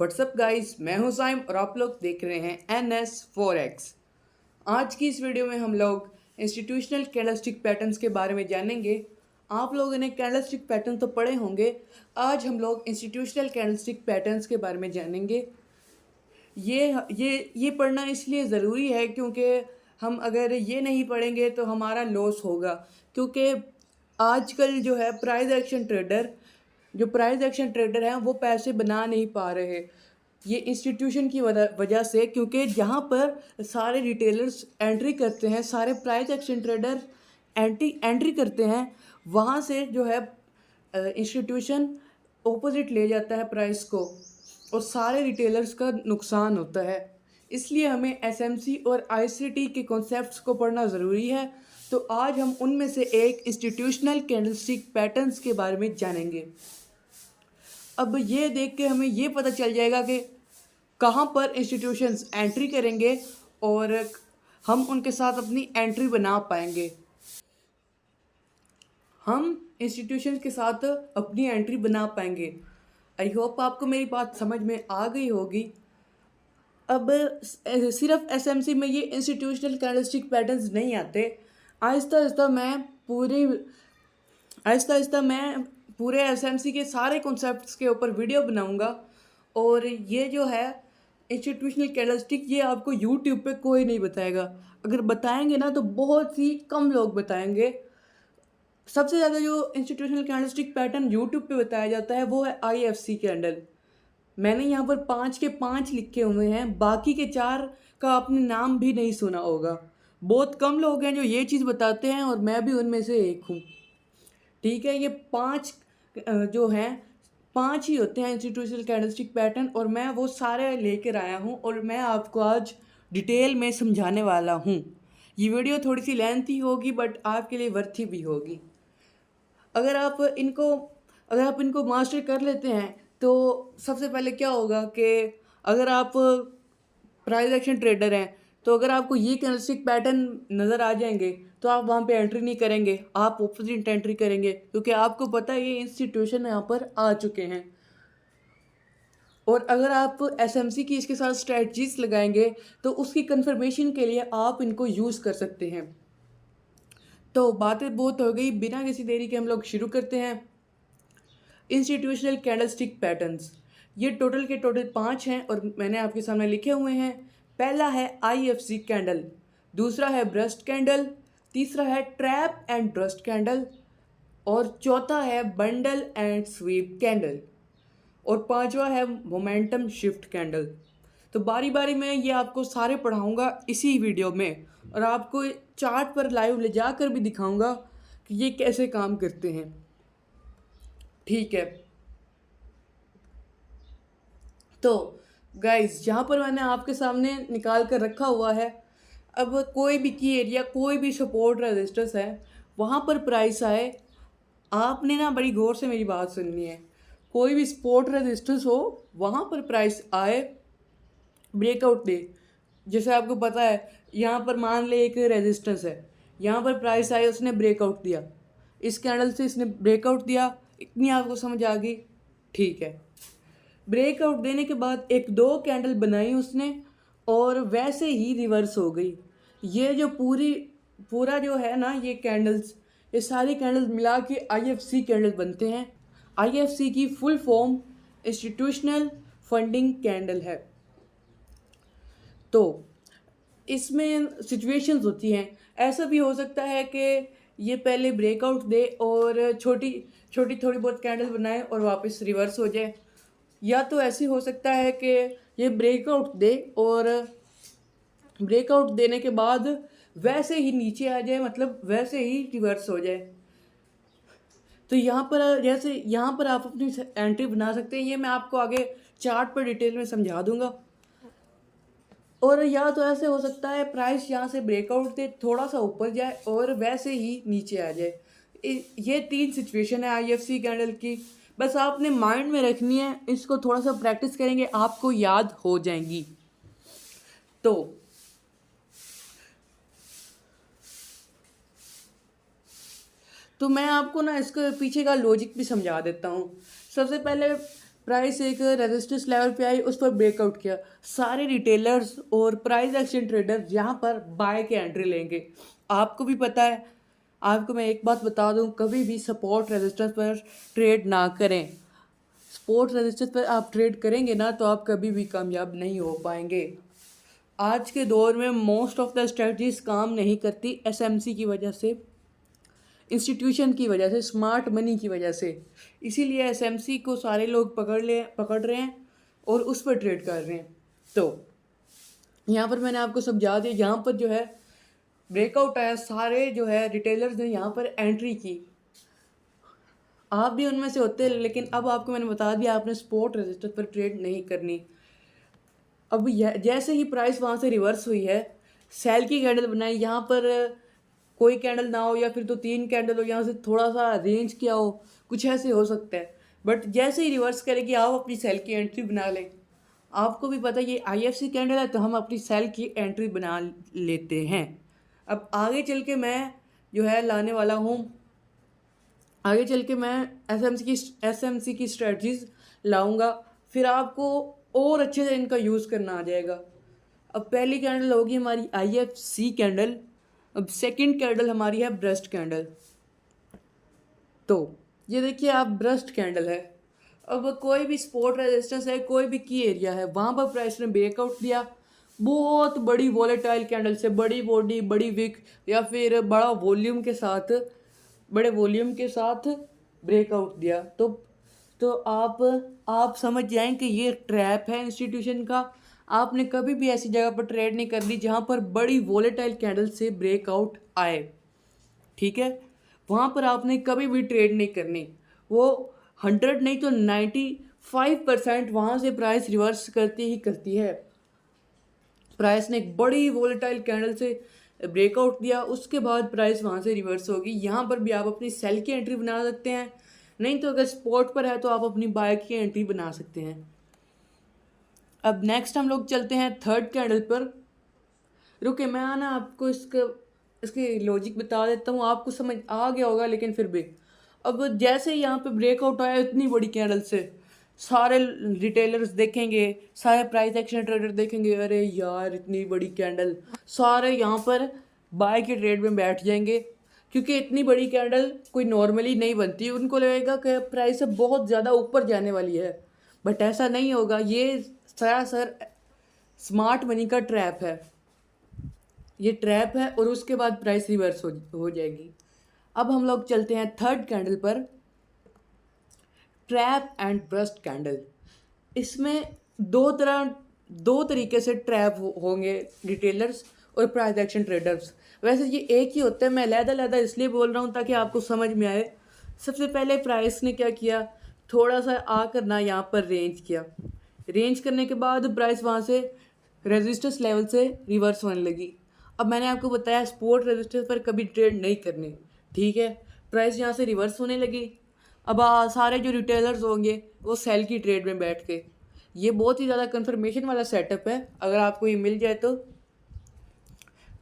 WhatsApp guys, मैं हूं साइम और आप लोग देख रहे हैं NS4X। आज की इस वीडियो में हम लोग इंस्टीट्यूशनल कैंडलस्टिक पैटर्न्स के बारे में जानेंगे। आप लोगों ने कैंडलस्टिक पैटर्न तो पढ़े होंगे, आज हम लोग इंस्टीट्यूशनल कैंडलस्टिक पैटर्न्स के बारे में जानेंगे। ये पढ़ना इसलिए ज़रूरी है क्योंकि हम अगर ये नहीं पढ़ेंगे तो हमारा लॉस होगा। क्योंकि आजकल जो है प्राइस एक्शन ट्रेडर हैं वो पैसे बना नहीं पा रहे। ये इंस्टीट्यूशन की वजह से, क्योंकि जहाँ पर सारे रिटेलर्स एंट्री करते हैं, सारे प्राइस एक्शन ट्रेडर एंट्री करते हैं, वहाँ से जो है इंस्टीट्यूशन ऑपोजिट ले जाता है प्राइस को और सारे रिटेलर्स का नुकसान होता है। इसलिए हमें एसएमसी और आईसीटी के कॉन्सेप्ट्स को पढ़ना ज़रूरी है। तो आज हम उनमें से एक इंस्टीट्यूशनल कैंडलस्टिक पैटर्न्स के बारे में जानेंगे। अब ये देख के हमें ये पता चल जाएगा कि कहाँ पर इंस्टीट्यूशंस एंट्री करेंगे और हम उनके साथ अपनी एंट्री बना पाएंगे। हम इंस्टीट्यूशन के साथ अपनी एंट्री बना पाएंगे। आई होप आपको मेरी बात समझ में आ गई होगी। अब सिर्फ एसएमसी में ये इंस्टीट्यूशनल कैंडलस्टिक पैटर्न्स नहीं आते। आहिस्ता आहिस्ता मैं पूरे एसएमसी के सारे कॉन्सेप्ट्स के ऊपर वीडियो बनाऊंगा। और ये जो है इंस्टीट्यूशनल कैंडलस्टिक, ये आपको यूट्यूब पे कोई नहीं बताएगा। अगर बताएंगे ना तो बहुत ही कम लोग बताएंगे। सबसे ज़्यादा जो इंस्टीट्यूशनल कैंडलस्टिक पैटर्न यूट्यूब पे बताया जाता है वो है IFC कैंडल। मैंने यहाँ पर 5 के 5 लिखे हुए हैं, बाकी के 4 का आपने नाम भी नहीं सुना होगा। बहुत कम लोग हैं जो ये चीज़ बताते हैं और मैं भी उनमें से एक हूँ। ठीक है, ये 5 जो हैं 5 ही होते हैं इंस्टीट्यूशनल कैंडलस्टिक पैटर्न, और मैं वो सारे लेकर आया हूँ और मैं आपको आज डिटेल में समझाने वाला हूँ। ये वीडियो थोड़ी सी लेंथी होगी बट आपके लिए वर्थी भी होगी। अगर आप इनको मास्टर कर लेते हैं तो सबसे पहले क्या होगा कि अगर आप प्राइस एक्शन ट्रेडर हैं तो अगर आपको ये कैंडलस्टिक पैटर्न नज़र आ जाएंगे तो आप वहाँ पे एंट्री नहीं करेंगे, आप ऑपोजिट एंट्री करेंगे, क्योंकि आपको पता है ये इंस्टीट्यूशन यहाँ पर आ चुके हैं। और अगर आप एसएमसी की इसके साथ स्ट्रेटजीज लगाएंगे तो उसकी कंफर्मेशन के लिए आप इनको यूज़ कर सकते हैं। तो बातें बहुत हो गई, बिना किसी देरी के हम लोग शुरू करते हैं। इंस्टीट्यूशनल कैंडलस्टिक पैटर्न्स, ये टोटल के टोटल 5 हैं और मैंने आपके सामने लिखे हुए हैं। पहला है IFC कैंडल, दूसरा है ब्रस्ट कैंडल, तीसरा है ट्रैप एंड ब्रस्ट कैंडल, और चौथा है बंडल एंड स्वीप कैंडल, और पांचवा है मोमेंटम शिफ्ट कैंडल। तो बारी बारी में ये आपको सारे पढ़ाऊंगा इसी वीडियो में, और आपको चार्ट पर लाइव ले जाकर भी दिखाऊंगा कि ये कैसे काम करते हैं। ठीक है, तो गाइस यहाँ पर मैंने आपके सामने निकाल कर रखा हुआ है। अब कोई भी की एरिया, कोई भी सपोर्ट रेजिस्टेंस है, वहाँ पर प्राइस आए, आपने ना बड़ी गौर से मेरी बात सुननी है। कोई भी सपोर्ट रेजिस्टेंस हो, वहाँ पर प्राइस आए, ब्रेकआउट दे। जैसे आपको पता है यहाँ पर मान ले एक रेजिस्टेंस है, यहाँ पर प्राइस आए, उसने ब्रेकआउट दिया, इस कैंडल से इसने ब्रेकआउट दिया, इतनी आपको समझ आ गई। ठीक है, ब्रेकआउट देने के बाद 1-2 कैंडल बनाई उसने और वैसे ही रिवर्स हो गई। ये जो पूरा जो है ना, ये कैंडल्स, ये सारी कैंडल्स मिला के IFC कैंडल बनते हैं। IFC की full form institutional funding candle है। तो इसमें सिचुएशंस होती हैं, ऐसा भी हो सकता है कि ये पहले ब्रेकआउट दे और छोटी छोटी थोड़ी बहुत कैंडल बनाए और वापस रिवर्स हो जाए, या तो ऐसे हो सकता है कि ये ब्रेकआउट दे और ब्रेकआउट देने के बाद वैसे ही नीचे आ जाए, मतलब वैसे ही रिवर्स हो जाए। तो यहाँ पर आप अपनी एंट्री बना सकते हैं। ये मैं आपको आगे चार्ट पर डिटेल में समझा दूंगा। और या तो ऐसे हो सकता है प्राइस यहाँ से ब्रेकआउट दे, थोड़ा सा ऊपर जाए और वैसे ही नीचे आ जाए। ये 3 सिचुएशन है IFC कैंडल की। बस आपने माइंड में रखनी है, इसको थोड़ा सा प्रैक्टिस करेंगे आपको याद हो जाएंगी। तो मैं आपको ना इसके पीछे का लॉजिक भी समझा देता हूँ। सबसे पहले प्राइस एक रेजिस्टेंस लेवल पे आई, उस पर ब्रेकआउट किया, सारे रिटेलर्स और प्राइस एक्शन ट्रेडर यहाँ पर बाय के एंट्री लेंगे। आपको भी पता है, आपको मैं एक बात बता दूँ, कभी भी सपोर्ट रेजिस्टेंस पर ट्रेड ना करें। सपोर्ट रेजिस्टेंस पर आप ट्रेड करेंगे ना तो आप कभी भी कामयाब नहीं हो पाएंगे। आज के दौर में मोस्ट ऑफ द स्ट्रेटजीज काम नहीं करती एसएमसी की वजह से, इंस्टीट्यूशन की वजह से, स्मार्ट मनी की वजह से। इसीलिए एसएमसी को सारे लोग पकड़ रहे हैं और उस पर ट्रेड कर रहे हैं। तो यहाँ पर मैंने आपको समझा दिया, यहाँ पर जो है ब्रेकआउट आया, सारे जो है रिटेलर्स ने यहाँ पर एंट्री की। आप भी उनमें से होते हैं, लेकिन अब आपको मैंने बता दिया आपने स्पॉट रजिस्टर पर ट्रेड नहीं करनी। अब जैसे ही प्राइस वहाँ से रिवर्स हुई है, सेल की कैंडल बनाई, यहाँ पर कोई कैंडल ना हो या फिर तो 3 कैंडल हो, यहाँ से थोड़ा सा रेंज किया हो, कुछ ऐसे हो सकता है। बट जैसे ही रिवर्स करेगी आप अपनी सेल की एंट्री बना लें। आपको भी पता है ये आईएफसी कैंडल है, तो हम अपनी सेल की एंट्री बना लेते हैं। अब आगे चल के मैं जो है लाने वाला हूँ, आगे चल के मैं एसएमसी की स्ट्रेटजीज लाऊंगा, फिर आपको और अच्छे से इनका यूज़ करना आ जाएगा। अब पहली कैंडल होगी हमारी आईएफसी कैंडल। अब सेकंड कैंडल हमारी है ब्रेस्ट कैंडल। तो ये देखिए आप, ब्रेस्ट कैंडल है। अब कोई भी सपोर्ट रेजिस्टेंस है, कोई भी की एरिया है, वहाँ पर प्राइस ने ब्रेकआउट दिया, बहुत बड़ी वॉलेटाइल कैंडल से, बड़ी बॉडी, बड़ी विक या फिर बड़े वॉल्यूम के साथ ब्रेकआउट दिया, तो आप समझ जाएं कि ये ट्रैप है इंस्टीट्यूशन का। आपने कभी भी ऐसी जगह पर ट्रेड नहीं करनी जहाँ पर बड़ी वॉलेटाइल कैंडल से ब्रेकआउट आए, ठीक है। वहाँ पर आपने कभी भी ट्रेड नहीं करनी। वो 100 नहीं तो 95% वहाँ से प्राइस रिवर्स करती है। प्राइस ने एक बड़ी वॉलेटाइल कैंडल से ब्रेकआउट दिया, उसके बाद प्राइस वहाँ से रिवर्स होगी। यहाँ पर भी आप अपनी सेल की एंट्री बना सकते हैं, नहीं तो अगर स्पॉट पर है तो आप अपनी बाय की एंट्री बना सकते हैं। अब नेक्स्ट हम लोग चलते हैं थर्ड कैंडल पर। रुके, मैं आना आपको इसके लॉजिक बता देता हूँ, आपको समझ आ गया होगा लेकिन फिर भी। अब जैसे यहाँ पे ब्रेकआउट आया इतनी बड़ी कैंडल से, सारे रिटेलर्स देखेंगे, सारे प्राइस एक्शन ट्रेडर देखेंगे, अरे यार इतनी बड़ी कैंडल, सारे यहाँ पर बाय के ट्रेड में बैठ जाएंगे, क्योंकि इतनी बड़ी कैंडल कोई नॉर्मली नहीं बनती। उनको लगेगा कि प्राइस बहुत ज़्यादा ऊपर जाने वाली है, बट ऐसा नहीं होगा। ये सरासर स्मार्ट मनी का ट्रैप है, ये ट्रैप है, और उसके बाद प्राइस रिवर्स हो जाएगी। अब हम लोग चलते हैं थर्ड कैंडल पर, ट्रैप एंड बस्ट कैंडल। इसमें दो तरीके से ट्रैप होंगे, रिटेलर्स और प्राइस एक्शन ट्रेडर्स। वैसे ये एक ही होता है, मैं अलग इसलिए बोल रहा हूँ ताकि आपको समझ में आए। सबसे पहले प्राइस ने क्या किया, थोड़ा सा आकर ना यहाँ पर रेंज किया, रेंज करने के बाद प्राइस वहाँ से रेजिस्टेंस लेवल से रिवर्स होने लगी। अब मैंने आपको बताया सपोर्ट रेजिस्टेंस पर कभी ट्रेड नहीं करनी, ठीक है। प्राइस यहाँ से रिवर्स होने लगी। अब सारे जो रिटेलर्स होंगे वो सेल की ट्रेड में बैठ के, ये बहुत ही ज़्यादा कंफर्मेशन वाला सेटअप है, अगर आपको ये मिल जाए तो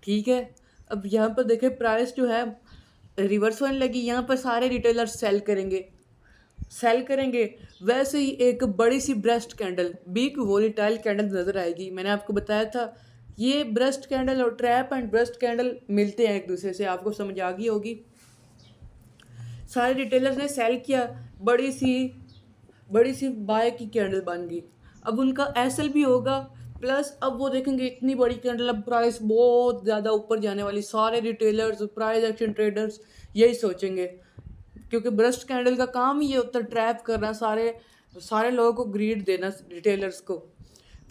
ठीक है। अब यहाँ पर देखें प्राइस जो है रिवर्स होने लगी, यहाँ पर सारे रिटेलर्स सेल करेंगे। वैसे ही एक बड़ी सी breast candle, big volatile candle नज़र आएगी। मैंने आपको बताया था ये ब्रेस्ट कैंडल और ट्रैप एंड ब्रेस्ट कैंडल मिलते हैं एक दूसरे से, आपको समझ आ गई होगी। सारे रिटेलर्स ने सेल किया, बड़ी सी बाय की कैंडल बन गई। अब उनका एसएल भी होगा, प्लस अब वो देखेंगे इतनी बड़ी कैंडल, अब प्राइस बहुत ज़्यादा ऊपर जाने वाली। सारे रिटेलर्स, प्राइस एक्शन ट्रेडर्स यही सोचेंगे, क्योंकि ब्रेस्ट कैंडल का काम ही ये होता है ट्रैप करना, सारे लोगों को ग्रीड देना रिटेलर्स को।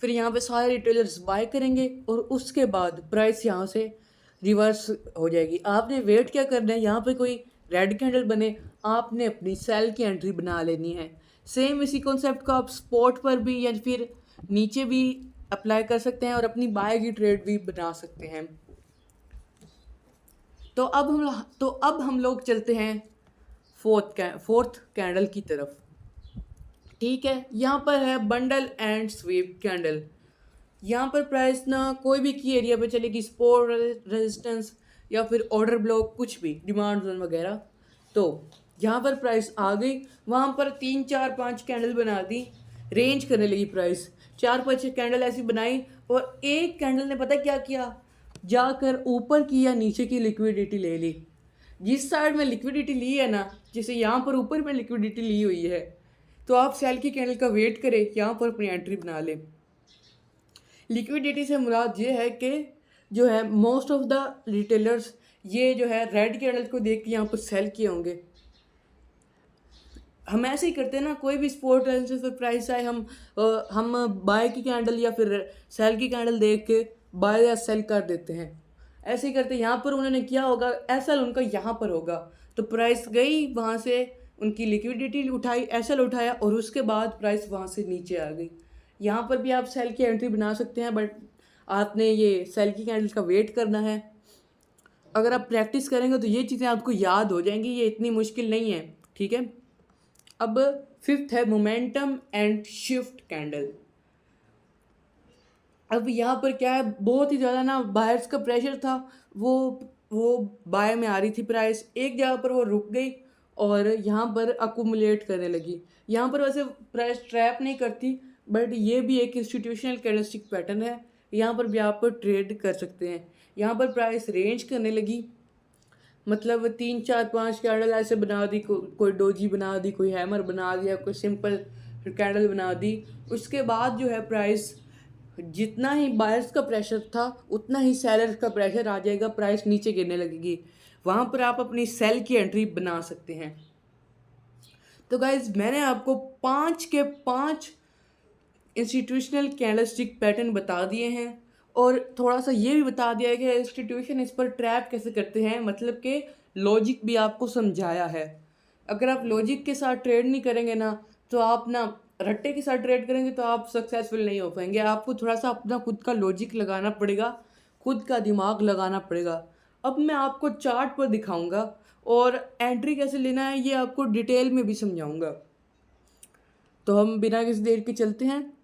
फिर यहाँ पे सारे रिटेलर्स बाय करेंगे और उसके बाद प्राइस यहाँ से रिवर्स हो जाएगी। आपने वेट क्या करना है, यहाँ पे कोई रेड कैंडल बने, आपने अपनी सेल की एंट्री बना लेनी है। सेम इसी कॉन्सेप्ट को आप स्पॉट पर भी या फिर नीचे भी अप्लाई कर सकते हैं और अपनी बाय की ट्रेड भी बना सकते हैं। तो अब हम लोग चलते हैं फोर्थ कैंडल की तरफ, ठीक है। यहाँ पर है बंडल एंड स्वीप कैंडल। यहाँ पर प्राइस ना कोई भी की एरिया पे चलेगी, सपोर्ट रेजिस्टेंस या फिर ऑर्डर ब्लॉक, कुछ भी डिमांड जोन वगैरह। तो यहाँ पर प्राइस आ गई, वहाँ पर 3 4 5 कैंडल बना दी, रेंज करने लगी प्राइस। 4-5 कैंडल ऐसी बनाई और एक कैंडल ने पता क्या किया, जाकर ऊपर की या नीचे की लिक्विडिटी ले ली। जिस साइड में लिक्विडिटी ली है ना, जैसे यहाँ पर ऊपर में लिक्विडिटी ली हुई है, तो आप सेल की कैंडल का वेट करें, यहाँ पर अपनी एंट्री बना लें। लिक्विडिटी से मुराद ये है कि जो है मोस्ट ऑफ द रिटेलर्स ये जो है रेड कैंडल को देख के यहाँ पर सेल किए होंगे। हम ऐसे ही करते हैं ना, कोई भी स्पोर्ट एनालिसिस पर प्राइस आए, हम बाय की कैंडल या फिर सेल की कैंडल देख के बाय या सेल कर देते हैं। ऐसे ही करते हैं। यहाँ पर उन्होंने किया होगा, एसएल उनका यहाँ पर होगा, तो प्राइस गई वहाँ से, उनकी लिक्विडिटी उठाई, एसएल उठाया और उसके बाद प्राइस वहाँ से नीचे आ गई। यहाँ पर भी आप सेल की एंट्री बना सकते हैं, बट आपने ये सेल की कैंडल का वेट करना है। अगर आप प्रैक्टिस करेंगे तो ये चीज़ें आपको याद हो जाएंगी, ये इतनी मुश्किल नहीं है, ठीक है। अब फिफ्थ है मोमेंटम एंड शिफ्ट कैंडल। अब यहाँ पर क्या है, बहुत ही ज़्यादा ना बायर्स का प्रेशर था, वो बाय में आ रही थी प्राइस, एक जगह पर वो रुक गई और यहाँ पर अकुमुलेट करने लगी। यहाँ पर वैसे प्राइस ट्रैप नहीं करती, बट ये भी एक इंस्टीट्यूशनल कैंडलस्टिक पैटर्न है, यहाँ पर भी आप ट्रेड कर सकते हैं। यहाँ पर प्राइस रेंज करने लगी, मतलब 3-4-5 कैंडल ऐसे बना दी, कोई डोजी बना दी, कोई हैमर बना दिया, कोई सिंपल कैंडल बना दी। उसके बाद जो है प्राइस, जितना ही बायर्स का प्रेशर था उतना ही सेलर्स का प्रेशर आ जाएगा, प्राइस नीचे गिरने लगेगी। वहाँ पर आप अपनी सेल की एंट्री बना सकते हैं। तो गाइज मैंने आपको 5 के 5 इंस्टीट्यूशनल कैंडलस्टिक पैटर्न बता दिए हैं और थोड़ा सा ये भी बता दिया है कि इंस्टीट्यूशन इस पर ट्रैप कैसे करते हैं, मतलब कि लॉजिक भी आपको समझाया है। अगर आप लॉजिक के साथ ट्रेड नहीं करेंगे ना, तो आप ना रट्टे के साथ ट्रेड करेंगे तो आप सक्सेसफुल नहीं हो पाएंगे। आपको थोड़ा सा अपना खुद का लॉजिक लगाना पड़ेगा, खुद का दिमाग लगाना पड़ेगा। अब मैं आपको चार्ट पर दिखाऊंगा और एंट्री कैसे लेना है ये आपको डिटेल में भी समझाऊंगा। तो हम बिना किसी देर के चलते हैं।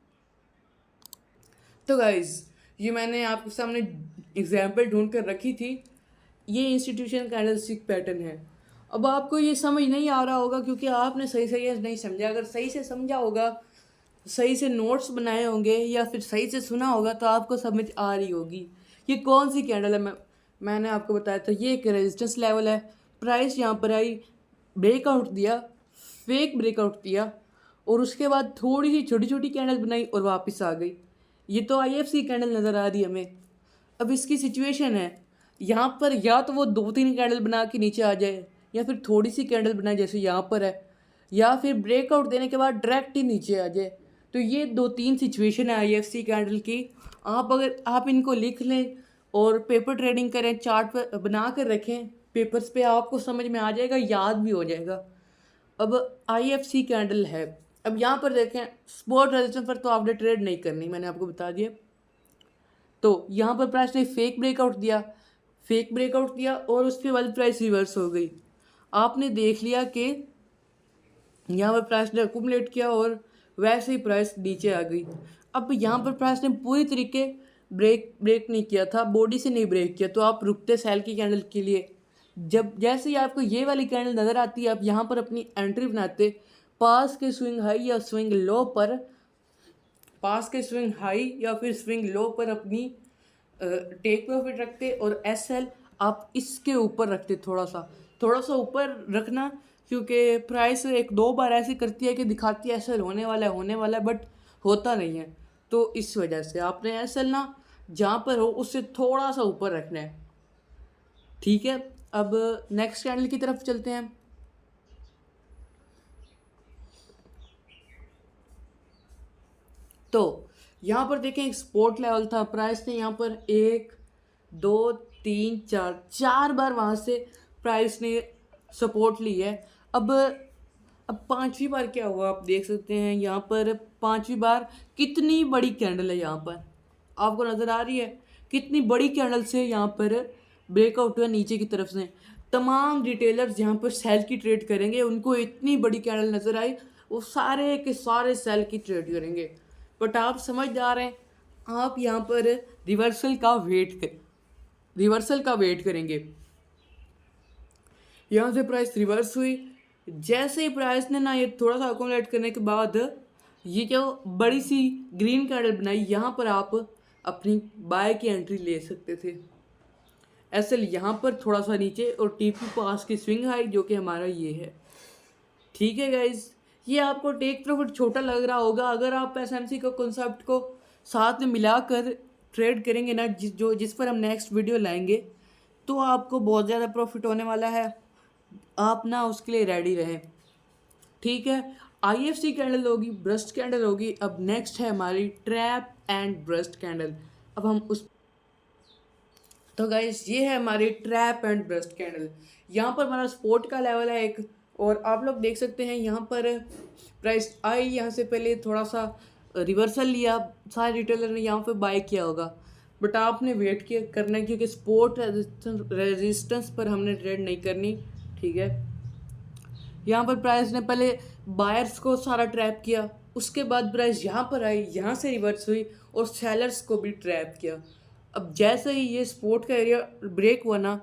तो गाइज ये मैंने आपके सामने एग्जाम्पल ढूंढ कर रखी थी, ये इंस्टीट्यूशन कैंडलस्टिक पैटर्न है। अब आपको ये समझ नहीं आ रहा होगा क्योंकि आपने सही से नहीं समझा। अगर सही से समझा होगा, सही से नोट्स बनाए होंगे या फिर सही से सुना होगा तो आपको समझ आ रही होगी। ये कौन सी कैंडल है, मैंने आपको बताया था ये एक रेजिस्टेंस लेवल है। प्राइस यहाँ पर आई, ब्रेकआउट दिया, फेक ब्रेकआउट दिया और उसके बाद थोड़ी सी छोटी छोटी कैंडल बनाई और वापस आ गई। ये तो IFC कैंडल नज़र आ रही है हमें। अब इसकी सिचुएशन है, यहाँ पर या तो वो 2-3 कैंडल बना के नीचे आ जाए या फिर थोड़ी सी कैंडल बनाए जैसे यहाँ पर है, या फिर ब्रेकआउट देने के बाद डायरेक्ट ही नीचे आ जाए। तो ये 2-3 सिचुएशन है IFC कैंडल की। अगर आप इनको लिख लें और पेपर ट्रेडिंग करें, चार्ट पर बना कर रखें पेपर्स पे, आपको समझ में आ जाएगा, याद भी हो जाएगा। अब IFC कैंडल है। अब यहाँ पर देखें, स्पॉट रेजिस्टेंस पर तो आपने ट्रेड नहीं करनी, मैंने आपको बता दिया। तो यहाँ पर प्राइस ने फेक ब्रेकआउट दिया और उसके बाद प्राइस रिवर्स हो गई। आपने देख लिया कि यहाँ पर प्राइस ने अकुमुलेट किया और वैसे ही प्राइस नीचे आ गई। अब यहाँ पर प्राइस ने पूरी तरीके ब्रेक नहीं किया था, बॉडी से नहीं ब्रेक किया, तो आप रुकते सेल की कैंडल के लिए। जब जैसे ही आपको ये वाली कैंडल नज़र आती है, आप यहाँ पर अपनी एंट्री बनाते, पास के स्विंग हाई या स्विंग लो पर अपनी टेक प्रॉफिट रखते और SL आप इसके ऊपर रखते, थोड़ा सा ऊपर रखना, क्योंकि प्राइस 1-2 बार ऐसी करती है कि दिखाती है SL होने वाला है, बट होता नहीं है। तो इस वजह से आपने SL ना जहाँ पर हो उससे थोड़ा सा ऊपर रखना है, ठीक है। अब नेक्स्ट कैंडल की तरफ चलते हैं। तो यहाँ पर देखें, एक सपोर्ट लेवल था, प्राइस ने यहाँ पर 1 2 3 4 बार वहाँ से प्राइस ने सपोर्ट ली है। अब 5वीं बार क्या हुआ आप देख सकते हैं। यहाँ पर 5वीं बार कितनी बड़ी कैंडल है, यहाँ पर आपको नज़र आ रही है कितनी बड़ी कैंडल से यहाँ पर ब्रेकआउट हुआ नीचे की तरफ से। तमाम रिटेलर्स यहाँ पर सेल की ट्रेड करेंगे, उनको इतनी बड़ी कैंडल नज़र आई, वो सारे के सारे सेल की ट्रेड करेंगे। बट आप समझदार हैं, आप यहाँ पर रिवर्सल का वेट करेंगे। यहाँ से प्राइस रिवर्स हुई, जैसे ही प्राइस ने ना ये थोड़ा सा अकोमोडेट करने के बाद ये जो बड़ी सी ग्रीन कैंडल बनाई, यहाँ पर आप अपनी बाय की एंट्री ले सकते थे। एसएल यहाँ पर थोड़ा सा नीचे और टीपी पास की स्विंग हाई जो कि हमारा ये है। ठीक है गाइज, ये आपको टेक प्रॉफिट छोटा लग रहा होगा। अगर आप एसएमसी का कॉन्सेप्ट को साथ में मिलाकर ट्रेड करेंगे ना, जिस पर हम नेक्स्ट वीडियो लाएंगे, तो आपको बहुत ज़्यादा प्रॉफिट होने वाला है। आप ना उसके लिए रेडी रहें। ठीक है, आईएफसी कैंडल होगी, ब्रस्ट कैंडल होगी। अब नेक्स्ट है हमारी ट्रैप एंड ब्रस्ट कैंडल। अब हम उस तो गाइस ये है हमारी ट्रैप एंड ब्रस्ट कैंडल। यहाँ पर हमारा सपोर्ट का लेवल है एक, और आप लोग देख सकते हैं यहाँ पर प्राइस आई, यहाँ से पहले थोड़ा सा रिवर्सल लिया, सारे रिटेलर ने यहाँ पे बाय किया होगा, बट आपने वेट किया करना है क्योंकि सपोर्ट रेजिस्टेंस पर हमने ट्रेड नहीं करनी। ठीक है, यहाँ पर प्राइस ने पहले बायर्स को सारा ट्रैप किया, उसके बाद प्राइस यहाँ पर आई, यहाँ से रिवर्स हुई और सेलर्स को भी ट्रैप किया। अब जैसे ही ये सपोर्ट का एरिया ब्रेक हुआ ना,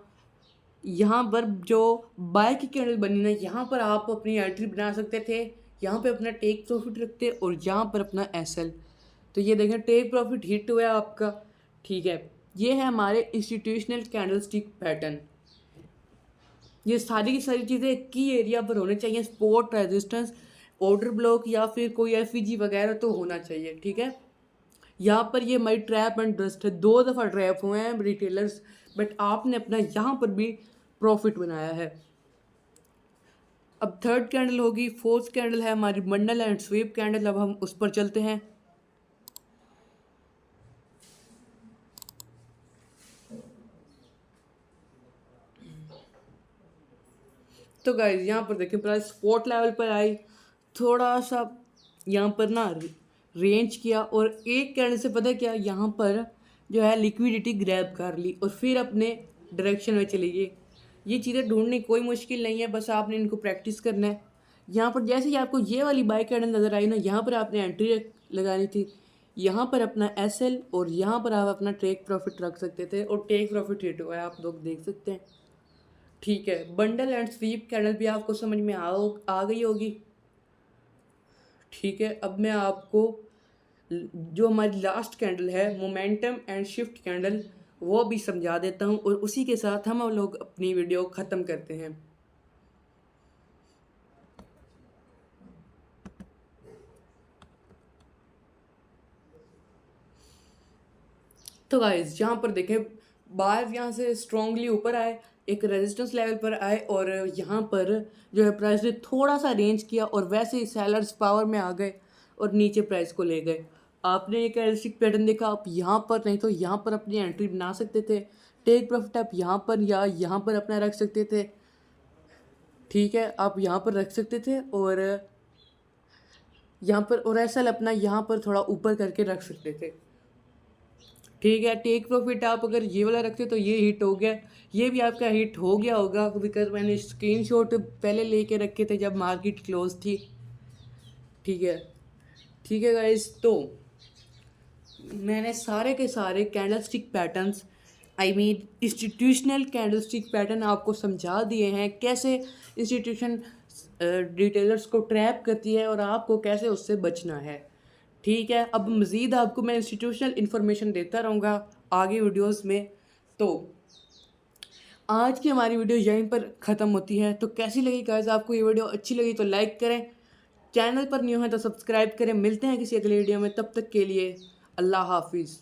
यहाँ पर जो बाय की कैंडल बनी ना, यहाँ पर आप अपनी एंट्री बना सकते थे, यहाँ पे अपना टेक प्रॉफिट रखते और यहाँ पर अपना एसएल। तो ये देखें टेक प्रॉफिट हिट हुआ है आपका। ठीक है, ये है हमारे इंस्टीट्यूशनल कैंडलस्टिक पैटर्न। ये सारी की सारी चीज़ें की एरिया पर होनी चाहिए, सपोर्ट, रेजिस्टेंस, ऑर्डर ब्लॉक या फिर कोई एफईजी वगैरह तो होना चाहिए। ठीक है, यहाँ पर ये हमारी ट्रैप एंड ब्रस्ट है, 2 दफ़ा ट्रैप हुए हैं रिटेलर्स, बट आपने अपना यहाँ पर भी प्रॉफिट बनाया है। अब थर्ड कैंडल होगी, फोर्थ कैंडल है हमारी बंडल एंड स्वीप कैंडल। अब हम उस पर चलते हैं। तो गाइज यहाँ पर देखें प्राइस सपोर्ट लेवल पर आई, थोड़ा सा यहाँ पर ना रेंज किया और एक कैंडल से पता क्या, यहाँ पर जो है लिक्विडिटी ग्रैब कर ली और फिर अपने डायरेक्शन में चली गई। ये चीज़ें ढूंढनी कोई मुश्किल नहीं है, बस आपने इनको प्रैक्टिस करना है। यहाँ पर जैसे ही आपको ये वाली बाय कैंडल नज़र आई ना, यहाँ पर आपने एंट्री लगानी थी, यहाँ पर अपना एसएल और यहाँ पर आप अपना टेक प्रॉफिट रख सकते थे और टेक प्रॉफिट हिट हुआ है, आप लोग देख सकते हैं। ठीक है, बंडल एंड स्वीप कैंडल भी आपको समझ में आ गई होगी। ठीक है, अब मैं आपको जो हमारी लास्ट कैंडल है मोमेंटम एंड शिफ्ट कैंडल, वो भी समझा देता हूँ और उसी के साथ हम लोग अपनी वीडियो ख़त्म करते हैं। तो गाइस यहाँ पर देखें, बायर्स यहाँ से स्ट्रांगली ऊपर आए, एक रेजिस्टेंस लेवल पर आए और यहाँ पर जो है प्राइस ने थोड़ा सा रेंज किया और वैसे ही सेलर्स पावर में आ गए और नीचे प्राइस को ले गए। आपने एक कैंडलस्टिक पैटर्न देखा, आप यहाँ पर नहीं तो यहाँ पर अपनी एंट्री बना सकते थे, टेक प्रॉफिट आप यहाँ पर या यहाँ पर अपना रख सकते थे। ठीक है, आप यहाँ पर रख सकते थे और यहाँ पर और एसएल अपना यहाँ पर थोड़ा ऊपर करके रख सकते थे। ठीक है, टेक प्रॉफिट आप अगर ये वाला रखते तो ये हिट हो गया, ये भी आपका हिट हो गया होगा बिकॉज मैंने स्क्रीनशॉट पहले लेके रखे थे जब मार्केट क्लोज थी। ठीक है, ठीक है गाइस, तो मैंने सारे के सारे candlestick patterns, I mean institutional candlestick pattern आपको समझा दिए हैं, कैसे इंस्टीट्यूशन रिटेलर्स को ट्रैप करती है और आपको कैसे उससे बचना है। ठीक है, अब मज़ीद आपको मैं इंस्टीट्यूशनल इन्फॉर्मेशन देता रहूँगा आगे वीडियोस में। तो आज की हमारी वीडियो यहीं पर ख़त्म होती है। तो कैसी लगी गाइस, आपको ये वीडियो अच्छी लगी तो लाइक करें, चैनल पर न्यू है तो सब्सक्राइब करें। मिलते हैं किसी अगले वीडियो में, तब तक के लिए अल्लाह हाफिज़।